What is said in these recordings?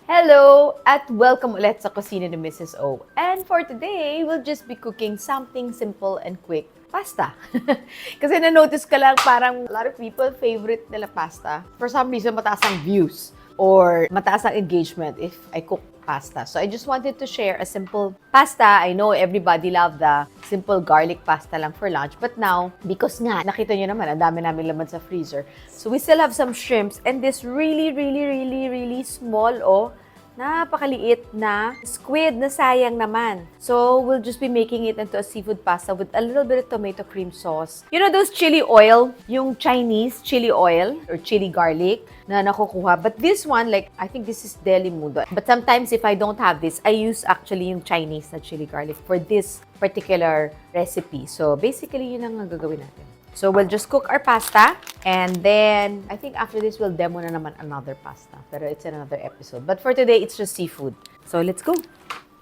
Hello at welcome ulit sa Kusina ni Mrs. O. And for today, we'll just be cooking something simple and quick. Pasta. Kasi na-notice ka lang parang a lot of people favorite nila pasta. For some reason, mataas ang views or mataas ang engagement if I cook pasta. So I just wanted to share a simple pasta. I know everybody love the simple garlic pasta lang for lunch. But now, because nga, nakita nyo naman, ang dami namin laman sa freezer. So we still have some shrimps and this really small, napakaliit na squid na sayang naman. So, we'll just be making it into a seafood pasta with a little bit of tomato cream sauce. You know those chili oil? Yung Chinese chili oil or chili garlic na nakukuha. But this one, like, I think this is Deli Mundo. But sometimes if I don't have this, I use actually yung Chinese na chili garlic for this particular recipe. So, basically, yun ang gagawin natin. So, we'll just cook our pasta and then, I think after this, we'll demo na naman another pasta. Pero it's in another episode. But for today, it's just seafood. So, let's go.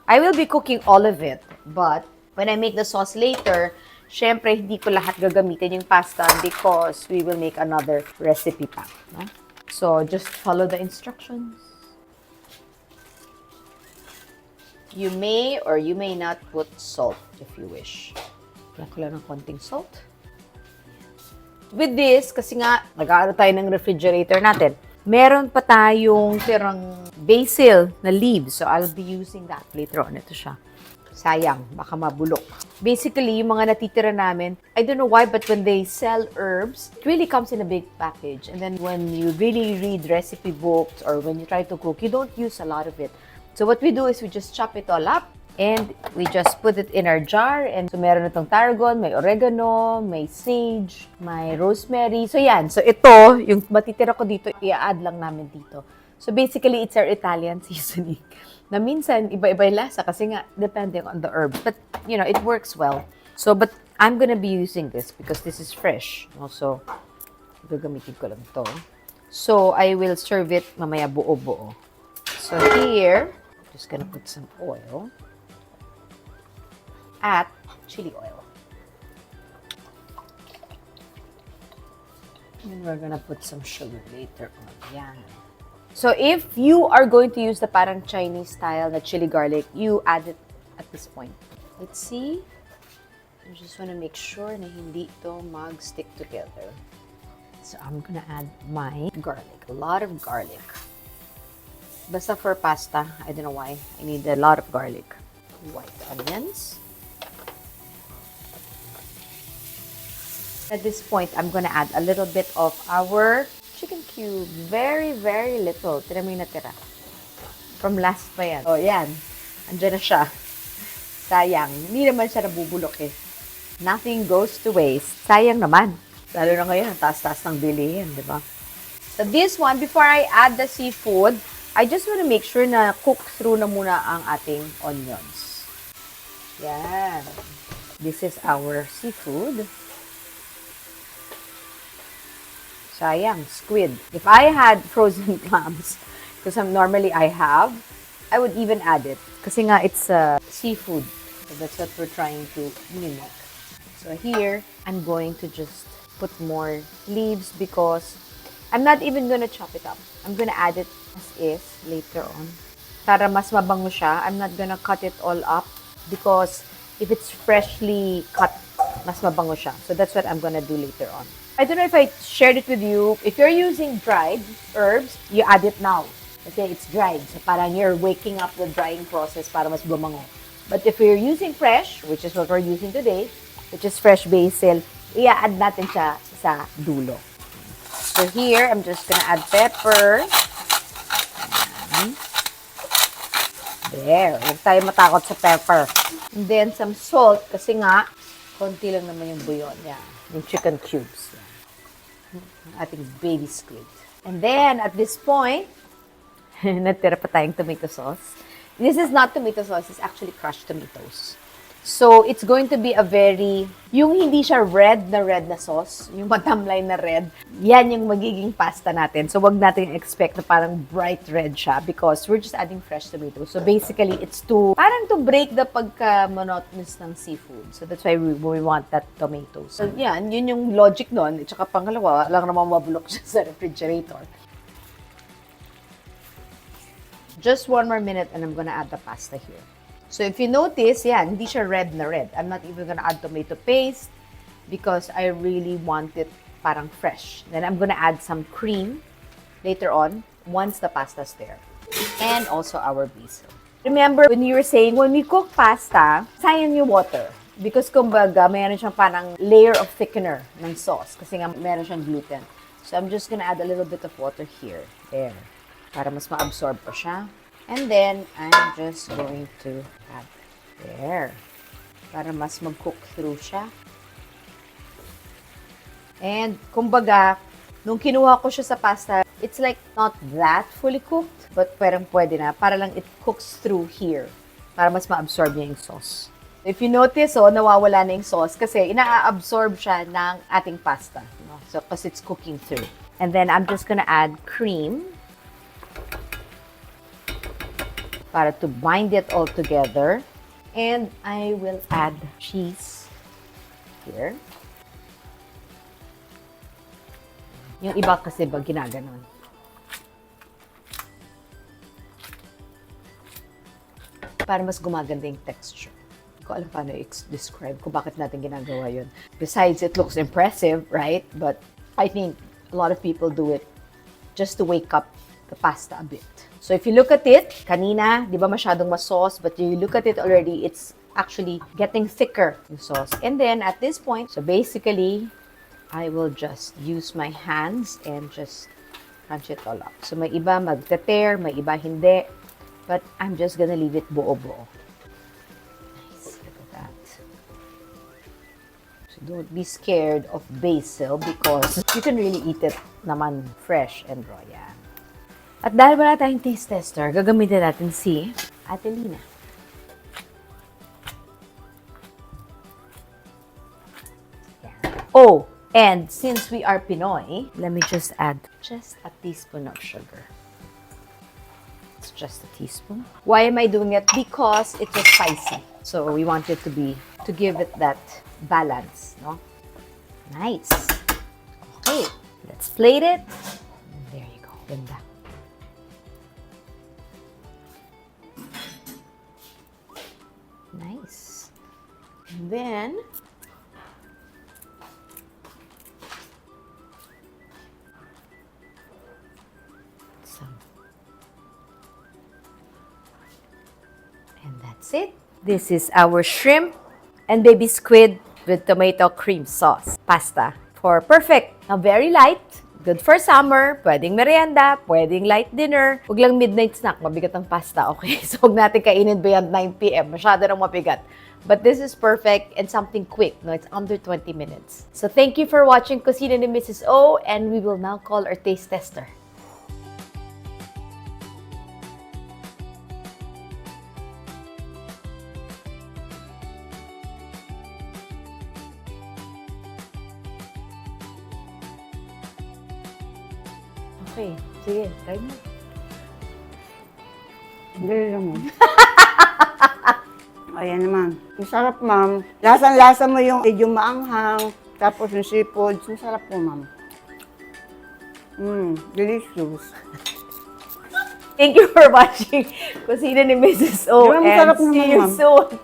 I will be cooking all of it. But, when I make the sauce later, syempre, hindi ko lahat gagamitin yung pasta because we will make another recipe pa. No? So, just follow the instructions. You may or you may not put salt if you wish. Wala ko lang ng konting salt. With this, kasi nga, nag-aaro tayo ng refrigerator natin, meron pa tayong tirang basil na leaves. So, I'll be using that later on. Ito siya. Sayang, baka mabulok. Basically, yung mga natitira namin, I don't know why, but when they sell herbs, it really comes in a big package. And then when you really read recipe books or when you try to cook, you don't use a lot of it. So, what we do is we just chop it all up. And we just put it in our jar. And so, meron itong tarragon, may oregano, may sage, may rosemary. So, yan. So, ito, yung matitira ko dito, i-add lang namin dito. So, basically, it's our Italian seasoning. Na minsan, iba-iba yung lasa kasi nga, depending on the herb. But, you know, it works well. So, but I'm gonna be using this because this is fresh. Also, gagamitin ko lang to. So, I will serve it mamaya buo-buo. So, here, I'm just gonna put some oil. At chili oil. And we're gonna put some sugar later on. Yan. So if you are going to use the parang Chinese style na chili garlic, you add it at this point. Let's see. I just wanna make sure na hindi ito mag-stick together. So I'm gonna add my garlic. A lot of garlic. Basta for pasta, I don't know why, I need a lot of garlic. White onions. At this point, I'm gonna add a little bit of our chicken cube. Very little. Tira mo yung natira. From last pa yan. Oh, yan. Andiyan na siya. Sayang. Hindi naman siya nabubulok eh. Nothing goes to waste. Sayang naman. Lalo na ngayon, ang taas-taas ng bilihin, di ba? So this one, before I add the seafood, I just want to make sure na cook through na muna ang ating onions. Yan. This is our seafood. Sayang, squid. If I had frozen clams, because normally I have, I would even add it. Kasi nga, it's seafood. So that's what we're trying to mimic. So here, I'm going to just put more leaves because I'm not even gonna chop it up. I'm gonna add it as is later on. Para mas mabango siya, I'm not gonna cut it all up because if it's freshly cut, mas mabango siya. So that's what I'm gonna do later on. I don't know if I shared it with you. If you're using dried herbs, you add it now. Okay, it's dried. So parang you're waking up the drying process para mas bumango. But if you're using fresh, which is what we're using today, which is fresh basil, i-add natin siya sa dulo. So here, I'm just gonna add pepper. There. Huwag tayo matakot sa pepper. And then some salt kasi nga, konti lang naman yung buyon. Yeah. Yung chicken cubes. Ating baby squid. And then, at this point, natira pa tayong tomato sauce. This is not tomato sauce, it's actually crushed tomatoes. So, it's going to be a very, yung hindi siya red na sauce, yung matamlay na red, yan yung magiging pasta natin. So, wag natin expect na parang bright red siya because we're just adding fresh tomatoes. So, basically, it's parang to break the pagka-monotonous ng seafood. So, that's why we want that tomato. So, yan, yun yung logic nun. At saka pangalawa, lang naman mabulok siya sa refrigerator. Just 1 more minute and I'm gonna add the pasta here. So if you notice, yeah, hindi siya red na red. I'm not even gonna add tomato paste because I really want it parang fresh. Then I'm gonna add some cream later on once the pasta's there. And also our basil. Remember, when you were saying, when we cook pasta, sayang yung water. Because kumbaga, mayroon siyang parang layer of thickener ng sauce. Kasi nga, mayroon siyang gluten. So I'm just gonna add a little bit of water here. There. Para mas ma-absorb pa siya. And then, I'm just going to add there. Para mas mag-cook through siya. And, kumbaga, nung kinuha ko siya sa pasta, it's like not that fully cooked, but parang pwede na. Para lang it cooks through here. Para mas ma-absorb niya yung sauce. If you notice, nawawala na yung sauce kasi ina-absorb siya ng ating pasta. No? So, because it's cooking through. And then, I'm just gonna add cream. Para to bind it all together. And I will add cheese here. Yung iba kasi ba ginaganon. Para mas gumaganda yung texture. Hindi ko alam paano i-describe kung bakit natin ginagawa yun. Besides, it looks impressive, right? But I think a lot of people do it just to wake up the pasta a bit. So if you look at it, kanina, di ba masyadong mas-sauce, but you look at it already, it's actually getting thicker, yung sauce. And then at this point, so basically, I will just use my hands and just crunch it all up. So may iba magte-tear, may iba hindi. But I'm just gonna leave it buo-buo. Nice, look at that. So don't be scared of basil because you can really eat it naman fresh and raw. Yeah. At dahil wala tayong taste tester, gagamitin natin si Ate Lina. Yeah. Oh, and since we are Pinoy, let me just add just a teaspoon of sugar. It's just a teaspoon. Why am I doing it? Because it was spicy. So we want it to give it that balance, no? Nice. Okay, let's plate it. There you go. Ganda. Nice. And then, some. And that's it. This is our shrimp and baby squid with tomato cream sauce pasta for perfect. Now, very light. Good for summer, pwedeng merienda, pwedeng light dinner. Huwag lang midnight snack, mabigat ang pasta, okay? So, huwag natin kainin beyond 9 p.m. Masyado nang mabigat. But this is perfect and something quick. No, it's under 20 minutes. So, thank you for watching Kusina ni Mrs. O, and we will now call our taste tester. Okay, sige, try mo. Dali mo. Ayan naman. Masarap, ma'am. Lasang-lasa mo yung medyo maanghang. Tapos yung seafood. Masarap po, ma'am. Delicious. Thank you for watching Kusina ni Mrs. O. Masarap And see naman, you ma'am. soon.